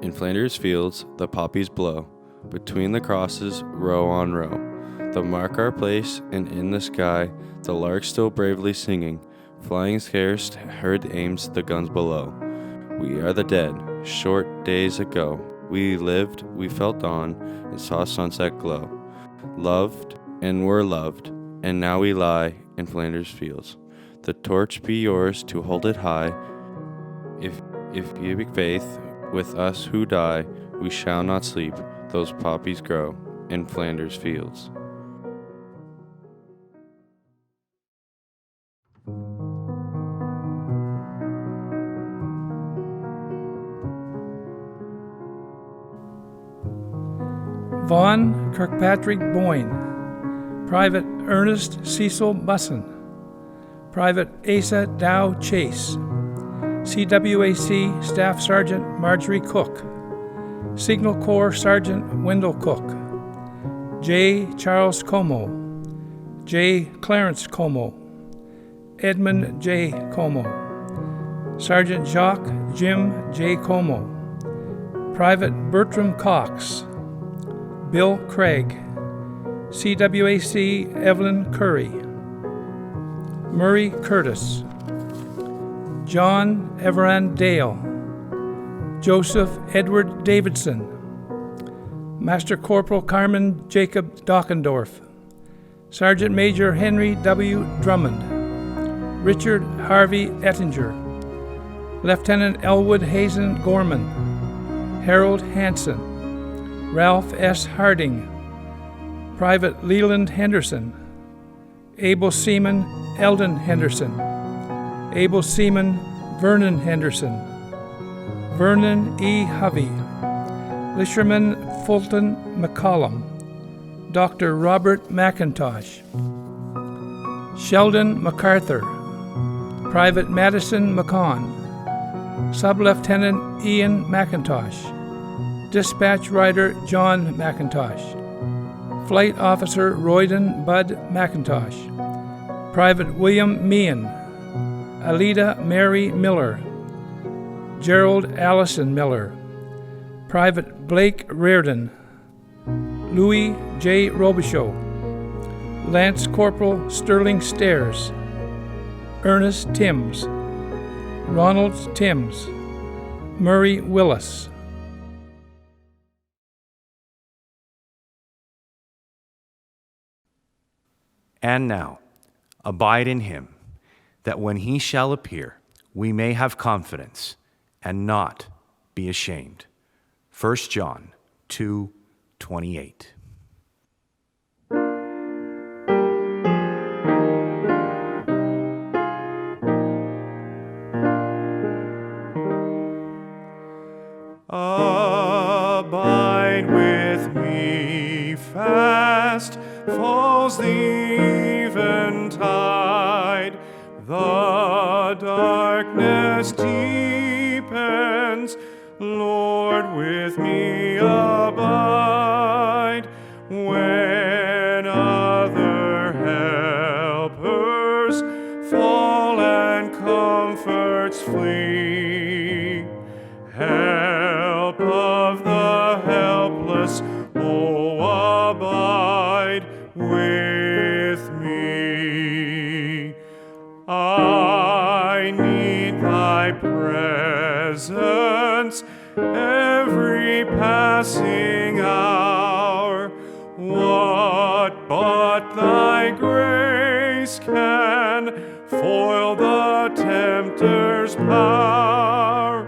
In Flanders fields, the poppies blow, between the crosses, row on row. They mark our place, and in the sky, the lark still bravely singing, flying scarce heard aims the guns below. We are the dead, short days ago. We lived, we felt dawn, and saw sunset glow. Loved, and were loved, and now we lie in Flanders fields. The torch be yours to hold it high. If ye be faith, with us who die, we shall not sleep, those poppies grow in Flanders fields. Vaughn Kirkpatrick Boyne, Private Ernest Cecil Busson, Private Asa Dow Chase, CWAC Staff Sergeant Marjorie Cook, Signal Corps Sergeant Wendell Cook, J. Charles Como, J. Clarence Como, Edmund J. Como, Sergeant Jacques Jim J. Como, Private Bertram Cox, Bill Craig, CWAC Evelyn Curry, Murray Curtis, John Everand Dale, Joseph Edward Davidson, Master Corporal Carmen Jacob Dockendorf, Sergeant Major Henry W. Drummond, Richard Harvey Ettinger, Lieutenant Elwood Hazen Gorman, Harold Hansen, Ralph S. Harding, Private Leland Henderson, Able Seaman Eldon Henderson, Able Seaman Vernon Henderson, Vernon E. Hovey, Lisherman Fulton McCollum, Dr. Robert McIntosh, Sheldon MacArthur, Private Madison McCon, Sub-Lieutenant Ian McIntosh, Dispatch Rider John McIntosh, Flight Officer Royden Bud McIntosh, Private William Meehan, Alida Mary Miller, Gerald Allison Miller, Private Blake Reardon, Louis J. Robichaud, Lance Corporal Sterling Stairs, Ernest Timms, Ronald Timms, Murray Willis. And now, abide in him, that when he shall appear, we may have confidence and not be ashamed. 1 John 2:28. Abide with me fast, falls the eventide, the darkness deepens, Lord, with me abide, when other helpers fall and comforts flee. Help of the helpless, oh, abide with me. I need thy presence every passing hour. What but thy grace can foil the tempter's power?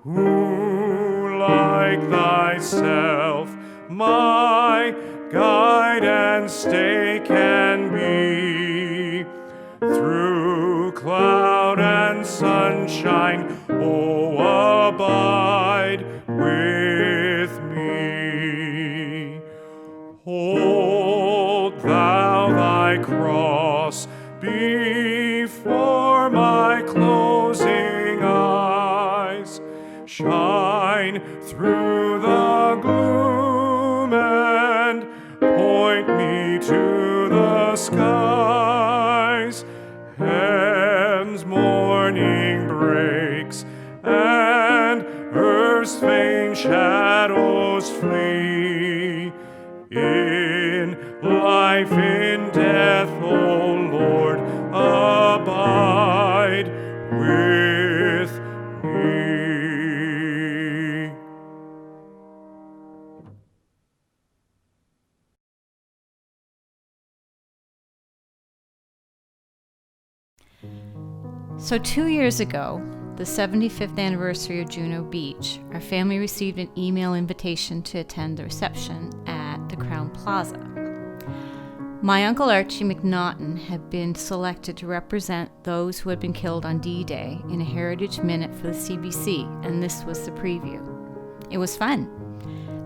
Who like thyself my guide and stay can be? Through cloud and sunshine, oh, abide with me. Hold thou thy cross before my closing eyes, shine through the gloom and point me to the skies. Heaven's morning breaks and earth's vain shadows flee. In life, in death, O Lord, abide with me. So 2 years ago, the 75th anniversary of Juno Beach, our family received an email invitation to attend the reception at the Crowne Plaza. My Uncle Archie McNaughton had been selected to represent those who had been killed on D-Day in a Heritage Minute for the CBC, and this was the preview. It was fun.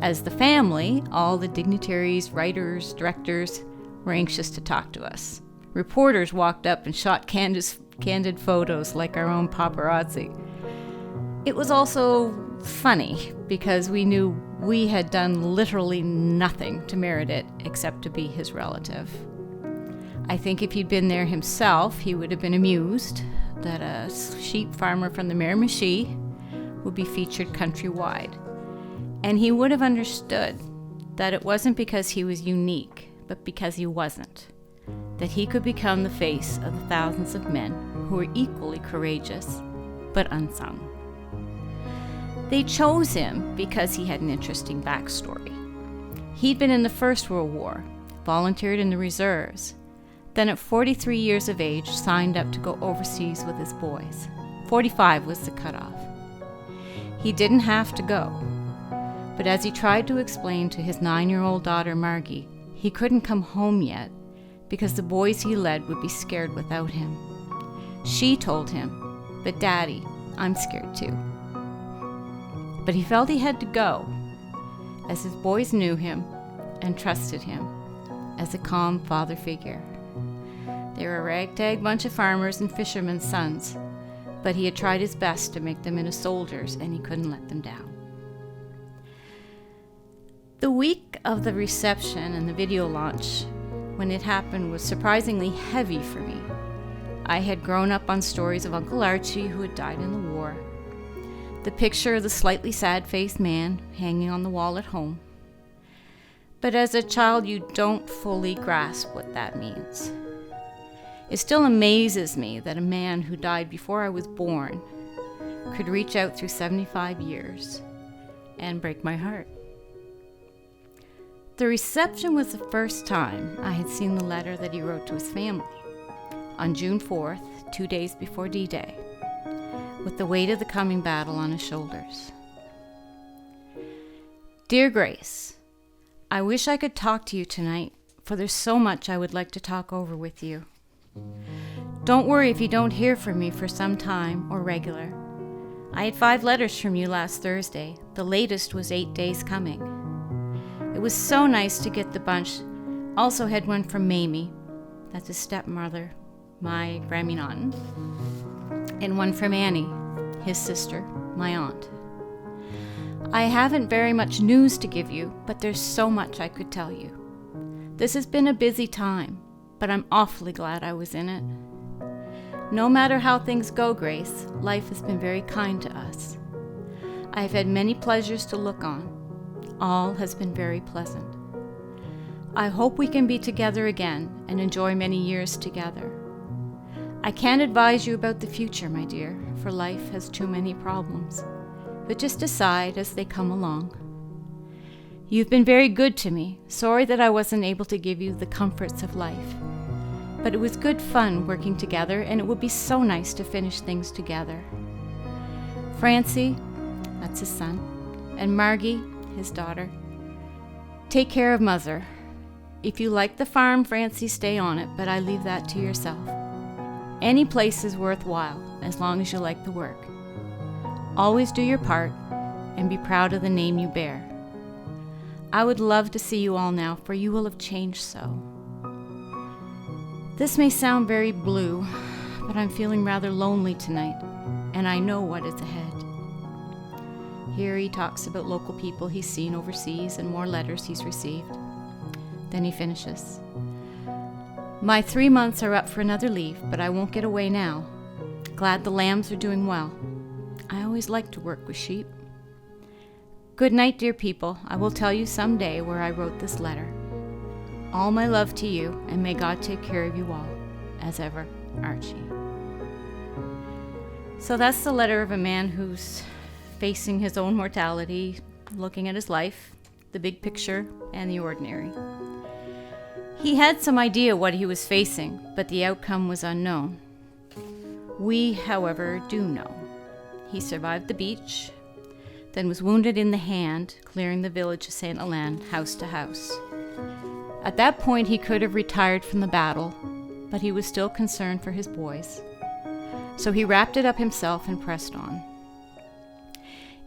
As the family, all the dignitaries, writers, directors, were anxious to talk to us. Reporters walked up and shot candid photos like our own paparazzi. It was also funny because we knew we had done literally nothing to merit it except to be his relative. I think if he'd been there himself, he would have been amused that a sheep farmer from the Miramichi would be featured countrywide. And he would have understood that it wasn't because he was unique, but because he wasn't. That he could become the face of the thousands of men who were equally courageous, but unsung. They chose him because he had an interesting backstory. He'd been in the First World War, volunteered in the reserves, then at 43 years of age signed up to go overseas with his boys. 45 was the cutoff. He didn't have to go, but as he tried to explain to his 9-year-old daughter Margie, he couldn't come home yet because the boys he led would be scared without him. She told him, "But Daddy, I'm scared too." But he felt he had to go, as his boys knew him and trusted him as a calm father figure. They were a ragtag bunch of farmers and fishermen's sons, but he had tried his best to make them into soldiers, and he couldn't let them down. The week of the reception and the video launch, when it happened, was surprisingly heavy for me. I had grown up on stories of Uncle Archie who had died in the war, the picture of the slightly sad-faced man hanging on the wall at home. But as a child, you don't fully grasp what that means. It still amazes me that a man who died before I was born could reach out through 75 years and break my heart. The reception was the first time I had seen the letter that he wrote to his family on June 4th, 2 days before D-Day, with the weight of the coming battle on his shoulders. Dear Grace, I wish I could talk to you tonight, for there's so much I would like to talk over with you. Don't worry if you don't hear from me for some time or regular. I had 5 letters from you last Thursday. The latest was 8 days coming. It was so nice to get the bunch. Also had one from Mamie, that's his stepmother, my Grammy-aunt, and one from Annie, his sister, my aunt. I haven't very much news to give you, but there's so much I could tell you. This has been a busy time, but I'm awfully glad I was in it. No matter how things go, Grace, life has been very kind to us. I have had many pleasures to look on. All has been very pleasant. I hope we can be together again and enjoy many years together. I can't advise you about the future, my dear, for life has too many problems, but just decide as they come along. You've been very good to me. Sorry that I wasn't able to give you the comforts of life. But it was good fun working together, and it would be so nice to finish things together. Francie, that's his son, and Margie, his daughter, take care of Mother. If you like the farm, Francie, stay on it, but I leave that to yourself. Any place is worthwhile, as long as you like the work. Always do your part, and be proud of the name you bear. I would love to see you all now, for you will have changed so. This may sound very blue, but I'm feeling rather lonely tonight, and I know what is ahead. Here he talks about local people he's seen overseas and more letters he's received. Then he finishes. My 3 months are up for another leave, but I won't get away now. Glad the lambs are doing well. I always like to work with sheep. Good night, dear people. I will tell you some day where I wrote this letter. All my love to you, and may God take care of you all. As ever, Archie. So that's the letter of a man who's facing his own mortality, looking at his life, the big picture, and the ordinary. He had some idea what he was facing, but the outcome was unknown. We, however, do know. He survived the beach, then was wounded in the hand, clearing the village of Saint Alain house to house. At that point, he could have retired from the battle, but he was still concerned for his boys. So he wrapped it up himself and pressed on.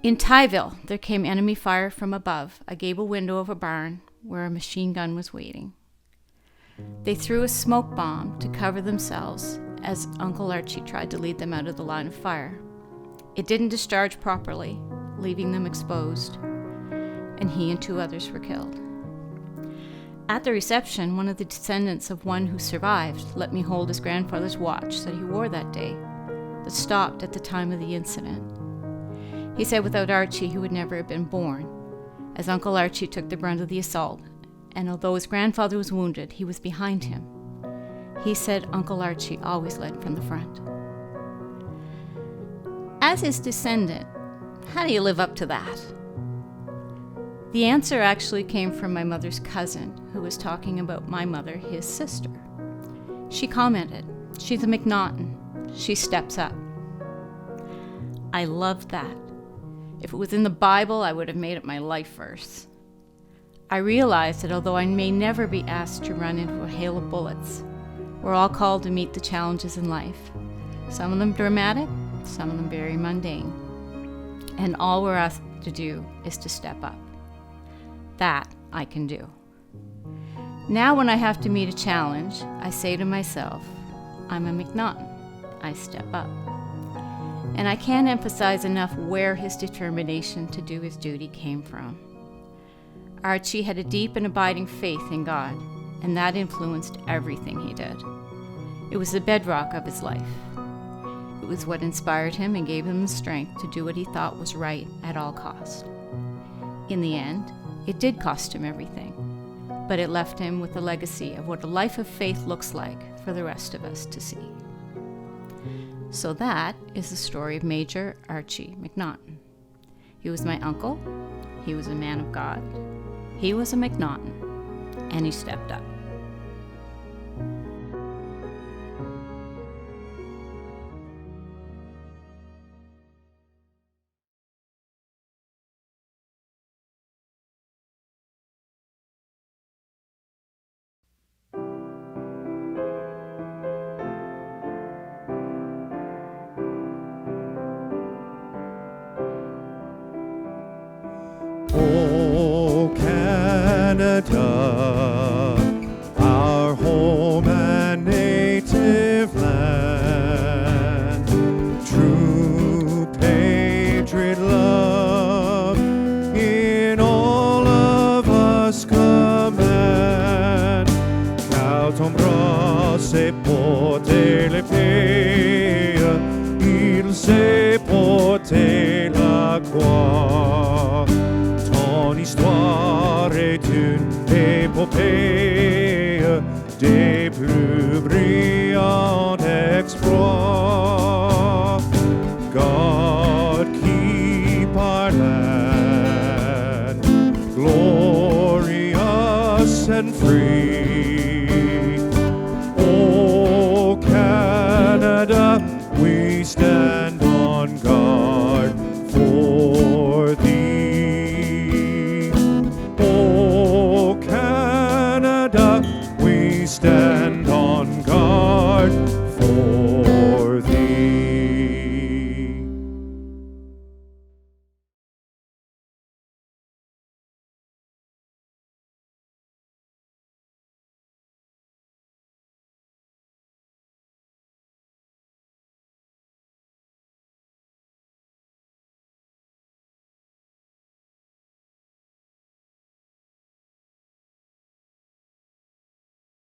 In Tyville, there came enemy fire from above, a gable window of a barn where a machine gun was waiting. They threw a smoke bomb to cover themselves as Uncle Archie tried to lead them out of the line of fire. It didn't discharge properly, leaving them exposed, and he and 2 others were killed. At the reception, one of the descendants of one who survived let me hold his grandfather's watch that he wore that day, that stopped at the time of the incident. He said without Archie he would never have been born, as Uncle Archie took the brunt of the assault, and although his grandfather was wounded, he was behind him. He said Uncle Archie always led from the front. As his descendant, how do you live up to that? The answer actually came from my mother's cousin, who was talking about my mother, his sister. She commented, "She's a McNaughton. She steps up." I loved that. If it was in the Bible, I would have made it my life verse. I realized that although I may never be asked to run into a hail of bullets, we're all called to meet the challenges in life. Some of them dramatic, some of them very mundane. And all we're asked to do is to step up. That I can do. Now when I have to meet a challenge, I say to myself, I'm a McNaughton. I step up. And I can't emphasize enough where his determination to do his duty came from. Archie had a deep and abiding faith in God, and that influenced everything he did. It was the bedrock of his life. It was what inspired him and gave him the strength to do what he thought was right at all costs. In the end, it did cost him everything, but it left him with a legacy of what a life of faith looks like for the rest of us to see. So that is the story of Major Archie McNaughton. He was my uncle, he was a man of God, he was a McNaughton, and he stepped up. Oh, Canada, our home and native land, true patriot love in all of us command. Quand on brasse et porter l'épée, il sait porter la croix. Ton histoire est une épopée des plus brillants exploits.